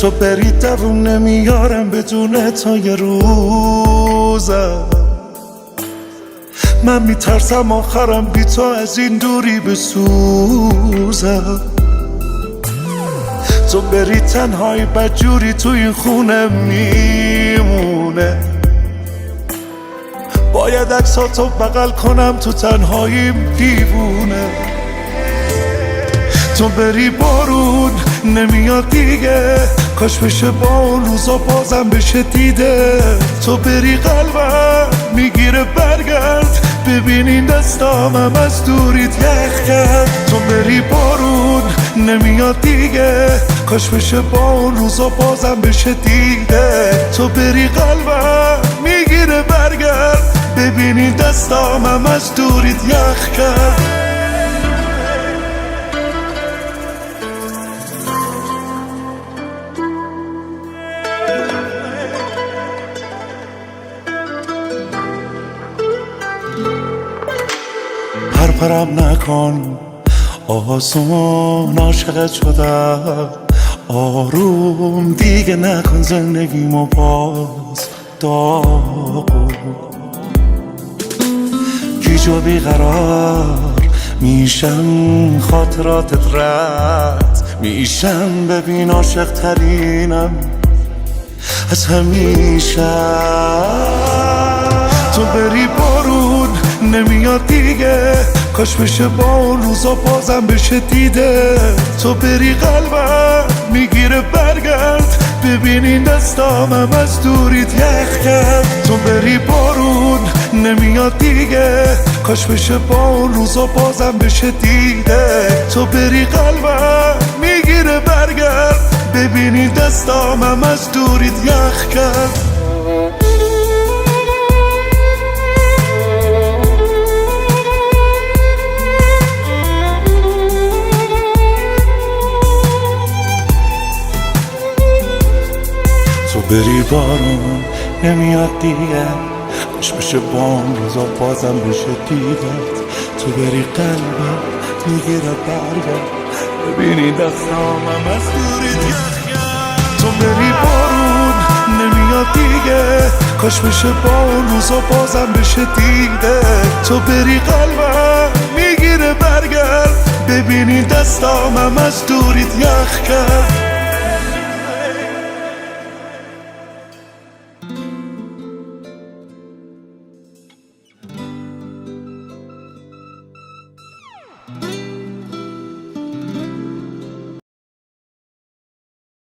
تو بری دووم نمیارم بدون تو یه روزم. من میترسم آخرم بی تو از این دوری بسوزم. تو بری تنهایی بدجوری تو این خونه میمونه. باید عکساتو بغل کنم تو تنهاییم دیوونه. تو بری بارون نمیاد دیگه، کاش بشه با اون روزا بازم بشه دیده. تو بری قلبم میگیره برگرد، ببینین دستامم از دوریت یخ کرد. تو بری بارون نمیاد دیگه، کاش بشه با اون روزا بازم بشه دیده. تو بری قلبم میگیره برگرد، ببینین دستامم از دوریت یخ کرد. پرپرم نکن آسون، عاشقت شدم آروم دیگه نکن زندگیمو باز داغون. گیج و بیقرار میشم، خاطراتت رد میشم، ببین عاشق ترینم از همیشه. تو بری بارون نمیاد دیگه، کاش بشه با اون روزا بازم بشه دیده. تو بری قلبم میگیره برگرد، ببینین دستامم از دوریت یخ کرد. تو بری بارون نمیاد دیگه، کاش بشه با اون روزا بازم بشه دیده. تو بری قلبم میگیره برگرد، ببینین دستامم از دوریت یخ کرد. تو بری بارون نمیاد دیگه، کاش بشه با اون روزا بازم بشه دیدت. تو بری قلبم میگیره برگرد، ببینی دستامم از دوریت یخ کرد. تو بری بارون نمیاد دیگه، کاش بشه با اون روزا بازم بشه دیده. تو بری قلبم میگیره برگرد، ببینی دستامم از دوریت یخ کرد.